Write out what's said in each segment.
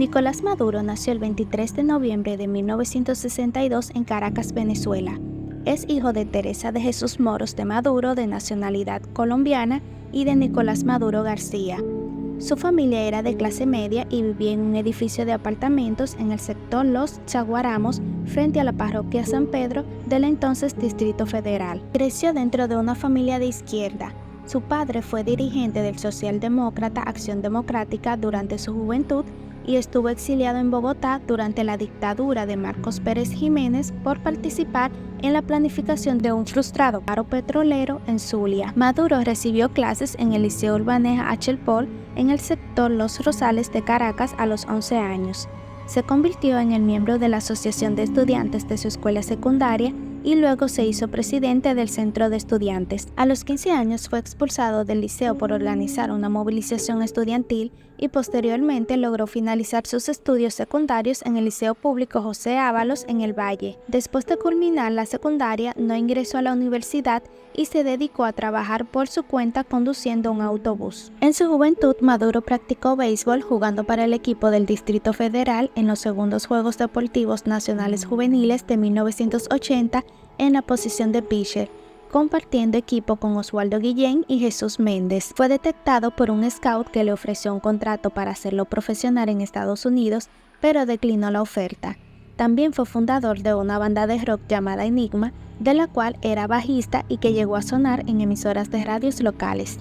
Nicolás Maduro nació el 23 de noviembre de 1962 en Caracas, Venezuela. Es hijo de Teresa de Jesús Moros de Maduro, de nacionalidad colombiana, y de Nicolás Maduro García. Su familia era de clase media y vivía en un edificio de apartamentos en el sector Los Chaguaramos, frente a la parroquia San Pedro del entonces Distrito Federal. Creció dentro de una familia de izquierda. Su padre fue dirigente del socialdemócrata Acción Democrática durante su juventud y estuvo exiliado en Bogotá durante la dictadura de Marcos Pérez Jiménez por participar en la planificación de un frustrado paro petrolero en Zulia. Maduro recibió clases en el Liceo Urbaneja H. Paul en el sector Los Rosales de Caracas a los 11 años. Se convirtió en el miembro de la Asociación de Estudiantes de su escuela secundaria y luego se hizo presidente del Centro de Estudiantes. A los 15 años fue expulsado del liceo por organizar una movilización estudiantil y posteriormente logró finalizar sus estudios secundarios en el Liceo Público José Ábalos en el Valle. Después de culminar la secundaria, no ingresó a la universidad y se dedicó a trabajar por su cuenta conduciendo un autobús. En su juventud, Maduro practicó béisbol jugando para el equipo del Distrito Federal en los segundos Juegos Deportivos Nacionales Juveniles de 1980 en la posición de pitcher, compartiendo equipo con Oswaldo Guillén y Jesús Méndez. Fue detectado por un scout que le ofreció un contrato para hacerlo profesional en Estados Unidos, pero declinó la oferta. También fue fundador de una banda de rock llamada Enigma, de la cual era bajista y que llegó a sonar en emisoras de radios locales.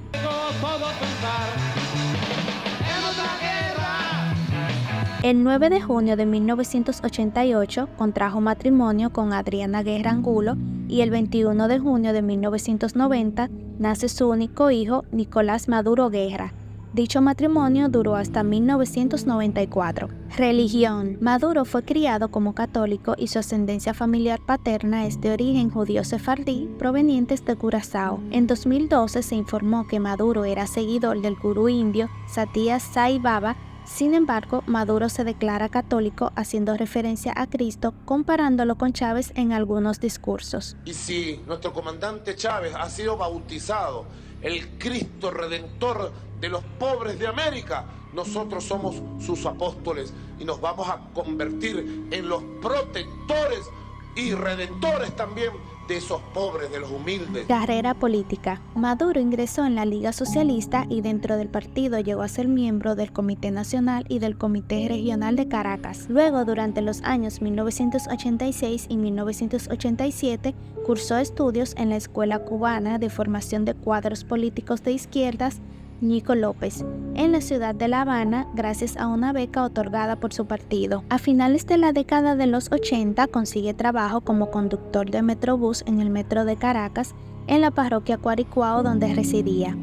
El 9 de junio de 1988 contrajo matrimonio con Adriana Guerra Angulo y el 21 de junio de 1990 nace su único hijo, Nicolás Maduro Guerra. Dicho matrimonio duró hasta 1994. Religión. Maduro fue criado como católico y su ascendencia familiar paterna es de origen judío sefardí provenientes de Curazao. En 2012 se informó que Maduro era seguidor del gurú indio Sathya Sai Baba. Sin embargo, Maduro se declara católico haciendo referencia a Cristo, comparándolo con Chávez en algunos discursos. Y si nuestro comandante Chávez ha sido bautizado el Cristo Redentor de los pobres de América, nosotros somos sus apóstoles y nos vamos a convertir en los protectores y redentores también de esos pobres, de los humildes. Carrera política. Maduro ingresó en la Liga Socialista y dentro del partido llegó a ser miembro del Comité Nacional y del Comité Regional de Caracas. Luego, durante los años 1986 y 1987, cursó estudios en la Escuela Cubana de Formación de Cuadros Políticos de Izquierdas Ñico López, en la ciudad de La Habana, gracias a una beca otorgada por su partido. A finales de la década de los 80 consigue trabajo como conductor de Metrobús en el metro de Caracas, en la parroquia Cuaricuao donde residía.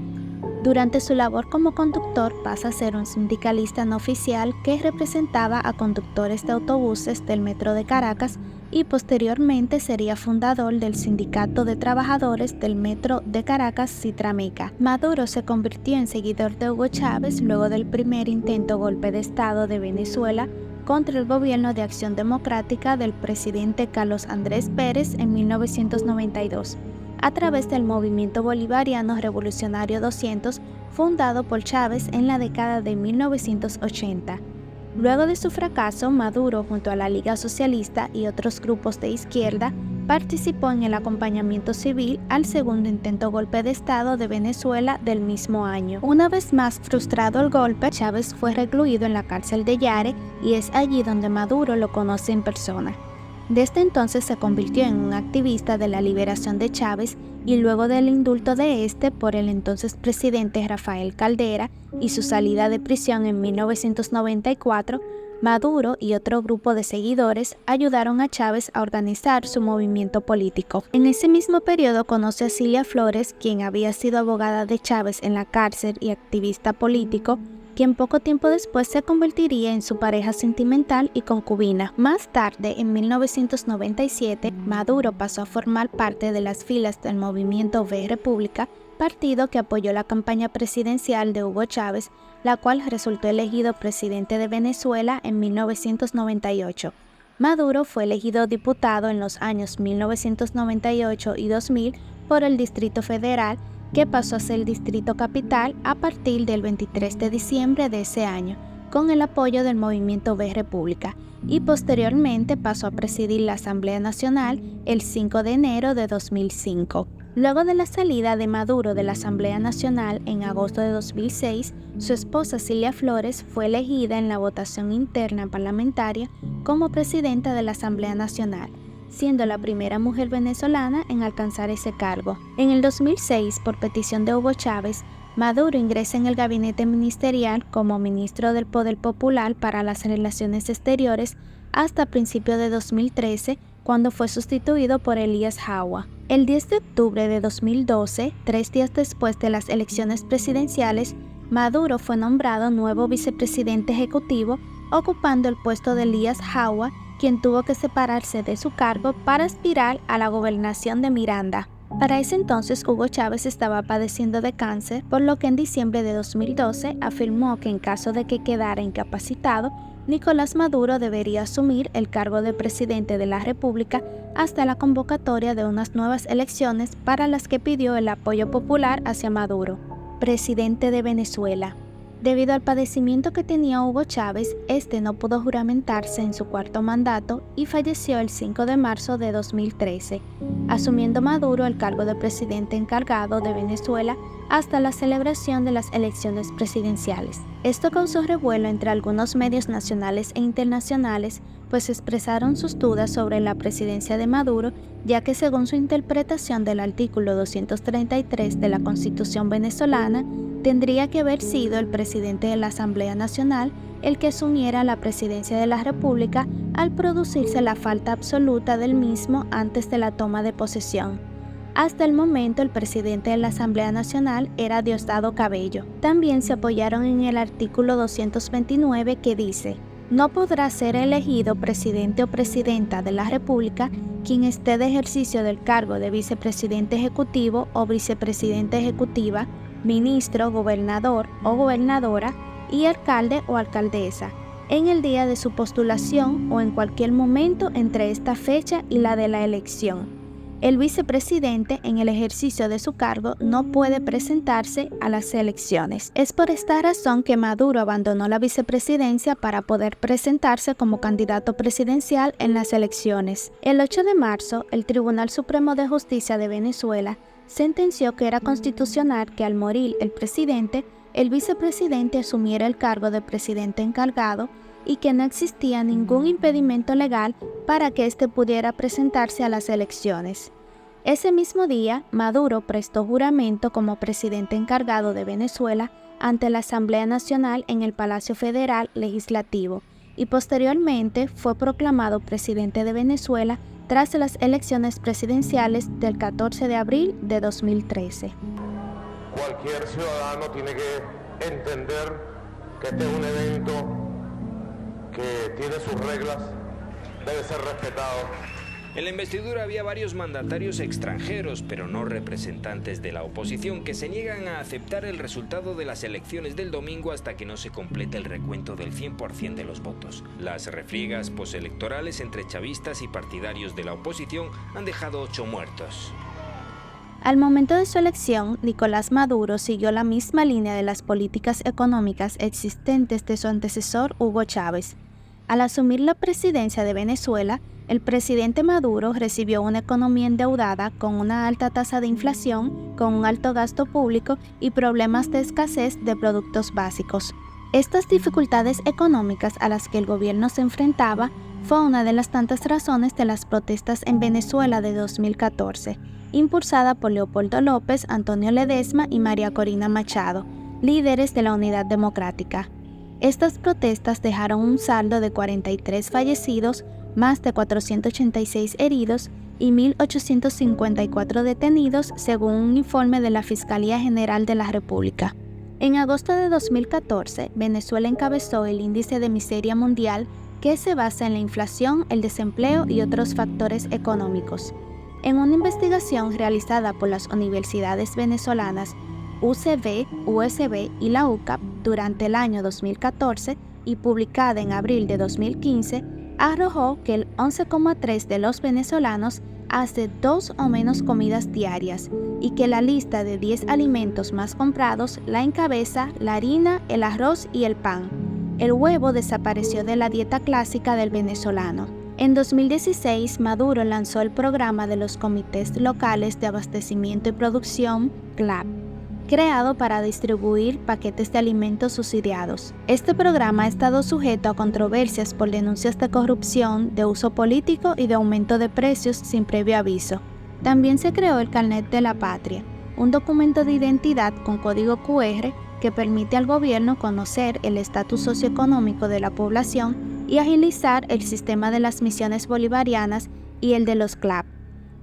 Durante su labor como conductor pasa a ser un sindicalista no oficial que representaba a conductores de autobuses del metro de Caracas y posteriormente sería fundador del Sindicato de Trabajadores del Metro de Caracas, Citrameca. Maduro se convirtió en seguidor de Hugo Chávez luego del primer intento golpe de Estado de Venezuela contra el gobierno de Acción Democrática del presidente Carlos Andrés Pérez en 1992, a través del Movimiento Bolivariano Revolucionario 200, fundado por Chávez en la década de 1980. Luego de su fracaso, Maduro, junto a la Liga Socialista y otros grupos de izquierda, participó en el acompañamiento civil al segundo intento golpe de Estado de Venezuela del mismo año. Una vez más frustrado el golpe, Chávez fue recluido en la cárcel de Yare y es allí donde Maduro lo conoce en persona. Desde entonces se convirtió en un activista de la liberación de Chávez y luego del indulto de este por el entonces presidente Rafael Caldera y su salida de prisión en 1994, Maduro y otro grupo de seguidores ayudaron a Chávez a organizar su movimiento político. En ese mismo periodo conoce a Cilia Flores, quien había sido abogada de Chávez en la cárcel y activista político, quien poco tiempo después se convertiría en su pareja sentimental y concubina. Más tarde, en 1997, Maduro pasó a formar parte de las filas del movimiento V República, partido que apoyó la campaña presidencial de Hugo Chávez, la cual resultó elegido presidente de Venezuela en 1998. Maduro fue elegido diputado en los años 1998 y 2000 por el Distrito Federal, que pasó a ser el Distrito Capital a partir del 23 de diciembre de ese año, con el apoyo del Movimiento B República, y posteriormente pasó a presidir la Asamblea Nacional el 5 de enero de 2005. Luego de la salida de Maduro de la Asamblea Nacional en agosto de 2006, su esposa Cilia Flores fue elegida en la votación interna parlamentaria como presidenta de la Asamblea Nacional, siendo la primera mujer venezolana en alcanzar ese cargo. En el 2006, por petición de Hugo Chávez, Maduro ingresa en el gabinete ministerial como ministro del Poder Popular para las Relaciones Exteriores hasta principios de 2013, cuando fue sustituido por Elías Jawa. El 10 de octubre de 2012, 3 días después de las elecciones presidenciales, Maduro fue nombrado nuevo vicepresidente ejecutivo, ocupando el puesto de Elías Jawa, quien tuvo que separarse de su cargo para aspirar a la gobernación de Miranda. Para ese entonces, Hugo Chávez estaba padeciendo de cáncer, por lo que en diciembre de 2012 afirmó que en caso de que quedara incapacitado, Nicolás Maduro debería asumir el cargo de presidente de la República hasta la convocatoria de unas nuevas elecciones para las que pidió el apoyo popular hacia Maduro. Presidente de Venezuela. Debido al padecimiento que tenía Hugo Chávez, este no pudo juramentarse en su cuarto mandato y falleció el 5 de marzo de 2013, asumiendo Maduro el cargo de presidente encargado de Venezuela hasta la celebración de las elecciones presidenciales. Esto causó revuelo entre algunos medios nacionales e internacionales, pues expresaron sus dudas sobre la presidencia de Maduro, ya que según su interpretación del artículo 233 de la Constitución venezolana, tendría que haber sido el presidente de la Asamblea Nacional el que asumiera la presidencia de la República al producirse la falta absoluta del mismo antes de la toma de posesión. Hasta el momento, el presidente de la Asamblea Nacional era Diosdado Cabello. También se apoyaron en el artículo 229 que dice: no podrá ser elegido presidente o presidenta de la República quien esté de ejercicio del cargo de vicepresidente ejecutivo o vicepresidenta ejecutiva, ministro, gobernador o gobernadora y alcalde o alcaldesa, en el día de su postulación o en cualquier momento entre esta fecha y la de la elección. El vicepresidente, en el ejercicio de su cargo, no puede presentarse a las elecciones. Es por esta razón que Maduro abandonó la vicepresidencia para poder presentarse como candidato presidencial en las elecciones. El 8 de marzo, el Tribunal Supremo de Justicia de Venezuela sentenció que era constitucional que al morir el presidente, el vicepresidente asumiera el cargo de presidente encargado y que no existía ningún impedimento legal para que éste pudiera presentarse a las elecciones. Ese mismo día, Maduro prestó juramento como presidente encargado de Venezuela ante la Asamblea Nacional en el Palacio Federal Legislativo y posteriormente fue proclamado presidente de Venezuela tras las elecciones presidenciales del 14 de abril de 2013. Cualquier ciudadano tiene que entender que este es un evento que tiene sus reglas, debe ser respetado. En la investidura había varios mandatarios extranjeros, pero no representantes de la oposición, que se niegan a aceptar el resultado de las elecciones del domingo hasta que no se complete el recuento del 100% de los votos. Las refriegas postelectorales entre chavistas y partidarios de la oposición han dejado 8 muertos. Al momento de su elección, Nicolás Maduro siguió la misma línea de las políticas económicas existentes de su antecesor Hugo Chávez. Al asumir la presidencia de Venezuela, el presidente Maduro recibió una economía endeudada con una alta tasa de inflación, con un alto gasto público y problemas de escasez de productos básicos. Estas dificultades económicas a las que el gobierno se enfrentaba fue una de las tantas razones de las protestas en Venezuela de 2014, impulsada por Leopoldo López, Antonio Ledesma y María Corina Machado, líderes de la Unidad Democrática. Estas protestas dejaron un saldo de 43 fallecidos, más de 486 heridos y 1.854 detenidos, según un informe de la Fiscalía General de la República. En agosto de 2014, Venezuela encabezó el índice de miseria mundial, que se basa en la inflación, el desempleo y otros factores económicos. En una investigación realizada por las universidades venezolanas UCB, USB y la UCAP durante el año 2014 y publicada en abril de 2015, arrojó que el 11,3% de los venezolanos hace 2 o menos comidas diarias y que la lista de 10 alimentos más comprados la encabeza la harina, el arroz y el pan. El huevo desapareció de la dieta clásica del venezolano. En 2016, Maduro lanzó el programa de los Comités Locales de Abastecimiento y Producción, CLAP, creado para distribuir paquetes de alimentos subsidiados. Este programa ha estado sujeto a controversias por denuncias de corrupción, de uso político y de aumento de precios sin previo aviso. También se creó el Carnet de la Patria, un documento de identidad con código QR que permite al gobierno conocer el estatus socioeconómico de la población y agilizar el sistema de las misiones bolivarianas y el de los CLAP.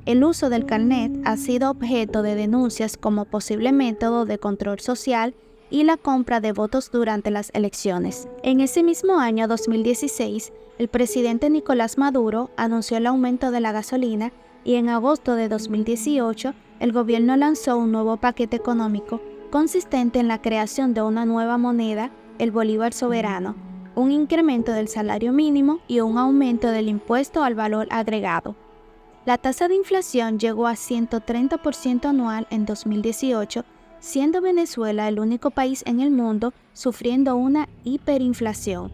El uso del carnet ha sido objeto de denuncias como posible método de control social y la compra de votos durante las elecciones. En ese mismo año 2016, el presidente Nicolás Maduro anunció el aumento de la gasolina y en agosto de 2018 el gobierno lanzó un nuevo paquete económico consistente en la creación de una nueva moneda, el bolívar soberano, un incremento del salario mínimo y un aumento del impuesto al valor agregado. La tasa de inflación llegó a 130% anual en 2018, siendo Venezuela el único país en el mundo sufriendo una hiperinflación.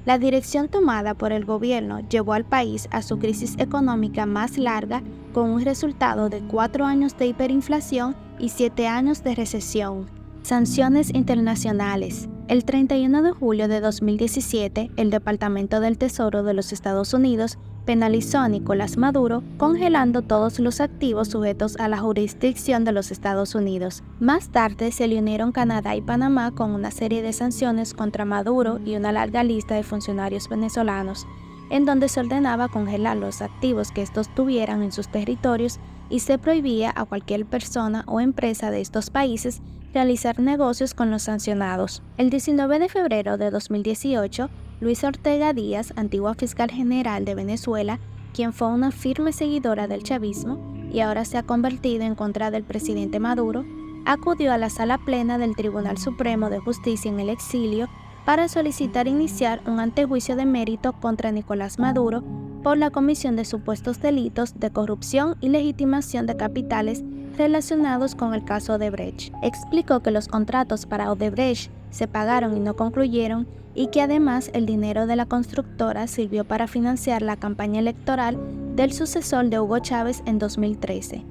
La dirección tomada por el gobierno llevó al país a su crisis económica más larga, con un resultado de 4 años de hiperinflación y 7 años de recesión. Sanciones internacionales. El 31 de julio de 2017, el Departamento del Tesoro de los Estados Unidos penalizó a Nicolás Maduro, congelando todos los activos sujetos a la jurisdicción de los Estados Unidos. Más tarde se le unieron Canadá y Panamá con una serie de sanciones contra Maduro y una larga lista de funcionarios venezolanos, en donde se ordenaba congelar los activos que estos tuvieran en sus territorios y se prohibía a cualquier persona o empresa de estos países realizar negocios con los sancionados. El 19 de febrero de 2018, Luisa Ortega Díaz, antigua fiscal general de Venezuela, quien fue una firme seguidora del chavismo y ahora se ha convertido en contra del presidente Maduro, acudió a la sala plena del Tribunal Supremo de Justicia en el exilio para solicitar iniciar un antejuicio de mérito contra Nicolás Maduro por la comisión de supuestos delitos de corrupción y legitimación de capitales relacionados con el caso Odebrecht. Explicó que los contratos para Odebrecht se pagaron y no concluyeron y que además el dinero de la constructora sirvió para financiar la campaña electoral del sucesor de Hugo Chávez en 2013.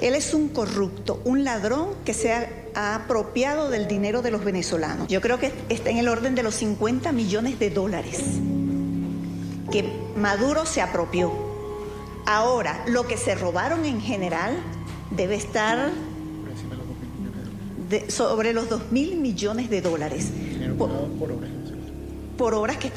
Él es un corrupto, un ladrón que se ha apropiado del dinero de los venezolanos. Yo creo que está en el orden de los 50 millones de dólares que Maduro se apropió. Ahora, lo que se robaron en general debe estar sobre los 2.000 millones de dólares. Por obras que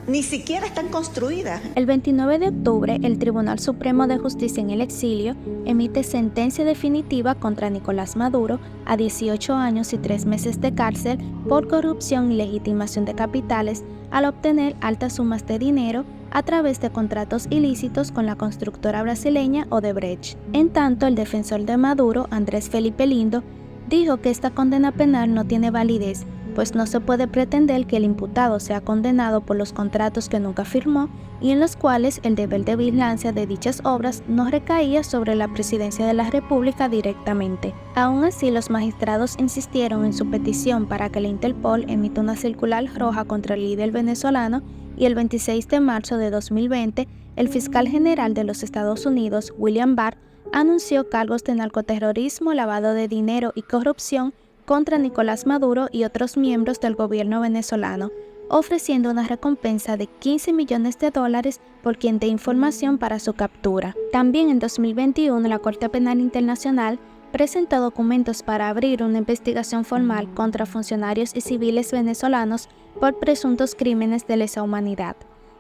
ni siquiera están construidas. El 29 de octubre, el Tribunal Supremo de Justicia en el exilio emite sentencia definitiva contra Nicolás Maduro a 18 años y 3 meses de cárcel por corrupción y legitimación de capitales al obtener altas sumas de dinero a través de contratos ilícitos con la constructora brasileña Odebrecht. En tanto, el defensor de Maduro, Andrés Felipe Lindo, dijo que esta condena penal no tiene validez, pues no se puede pretender que el imputado sea condenado por los contratos que nunca firmó y en los cuales el deber de vigilancia de dichas obras no recaía sobre la presidencia de la República directamente. Aún así, los magistrados insistieron en su petición para que la Interpol emita una circular roja contra el líder venezolano y el 26 de marzo de 2020, el fiscal general de los Estados Unidos, William Barr, anunció cargos de narcoterrorismo, lavado de dinero y corrupción contra Nicolás Maduro y otros miembros del gobierno venezolano, ofreciendo una recompensa de $15 millones por quien dé información para su captura. También en 2021, la Corte Penal Internacional presentó documentos para abrir una investigación formal contra funcionarios y civiles venezolanos por presuntos crímenes de lesa humanidad.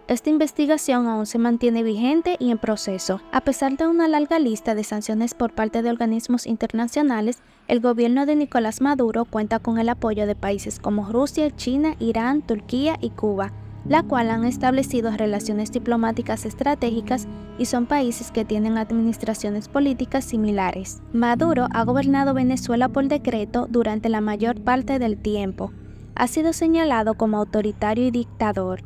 Esta investigación aún se mantiene vigente y en proceso. A pesar de una larga lista de sanciones por parte de organismos internacionales, el gobierno de Nicolás Maduro cuenta con el apoyo de países como Rusia, China, Irán, Turquía y Cuba, la cual han establecido relaciones diplomáticas estratégicas y son países que tienen administraciones políticas similares. Maduro ha gobernado Venezuela por decreto durante la mayor parte del tiempo. Ha sido señalado como autoritario y dictador.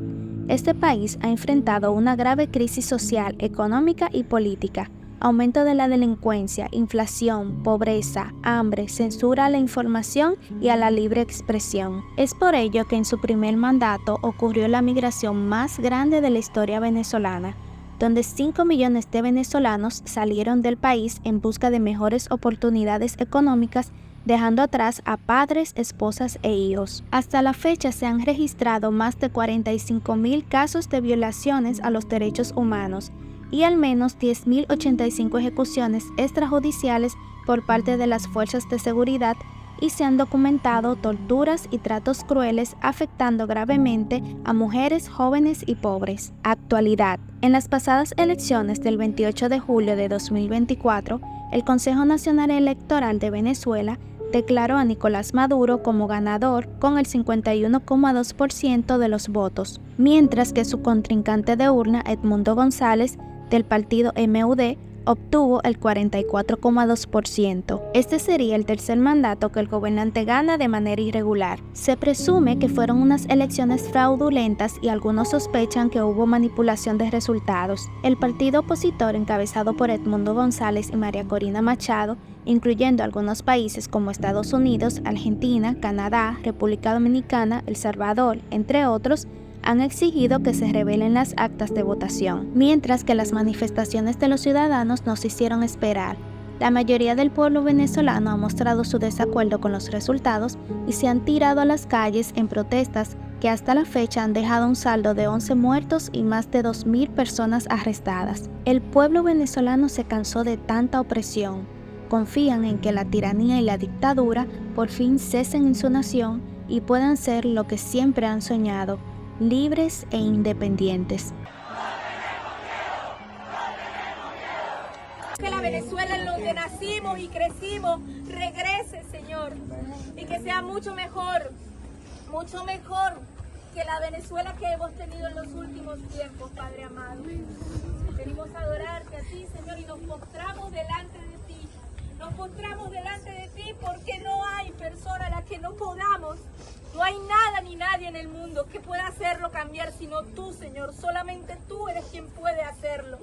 Este país ha enfrentado una grave crisis social, económica y política, aumento de la delincuencia, inflación, pobreza, hambre, censura a la información y a la libre expresión. Es por ello que en su primer mandato ocurrió la migración más grande de la historia venezolana, donde 5 millones de venezolanos salieron del país en busca de mejores oportunidades económicas, dejando atrás a padres, esposas e hijos. Hasta la fecha se han registrado más de 45.000 casos de violaciones a los derechos humanos y al menos 10.085 ejecuciones extrajudiciales por parte de las fuerzas de seguridad, y se han documentado torturas y tratos crueles afectando gravemente a mujeres, jóvenes y pobres. Actualidad. En las pasadas elecciones del 28 de julio de 2024, el Consejo Nacional Electoral de Venezuela declaró a Nicolás Maduro como ganador con el 51,2% de los votos, mientras que su contrincante de urna, Edmundo González, del partido MUD, obtuvo el 44,2%. Este sería el tercer mandato que el gobernante gana de manera irregular. Se presume que fueron unas elecciones fraudulentas y algunos sospechan que hubo manipulación de resultados. El partido opositor, encabezado por Edmundo González y María Corina Machado, incluyendo algunos países como Estados Unidos, Argentina, Canadá, República Dominicana, El Salvador, entre otros, han exigido que se revelen las actas de votación, mientras que las manifestaciones de los ciudadanos no se hicieron esperar. La mayoría del pueblo venezolano ha mostrado su desacuerdo con los resultados y se han tirado a las calles en protestas que hasta la fecha han dejado un saldo de 11 muertos y más de 2.000 personas arrestadas. El pueblo venezolano se cansó de tanta opresión. Confían en que la tiranía y la dictadura por fin cesen en su nación y puedan ser lo que siempre han soñado: libres e independientes. Que la Venezuela en donde nacimos y crecimos regrese, Señor, y que sea mucho mejor que la Venezuela que hemos tenido en los últimos tiempos, Padre amado. Venimos a adorarte a ti, Señor, y nos postramos delante de ti. Nos postramos delante de ti porque no hay persona a la que no podamos. No hay nada ni nadie en el mundo que pueda hacerlo cambiar, sino tú, Señor. Solamente tú eres quien puede hacerlo.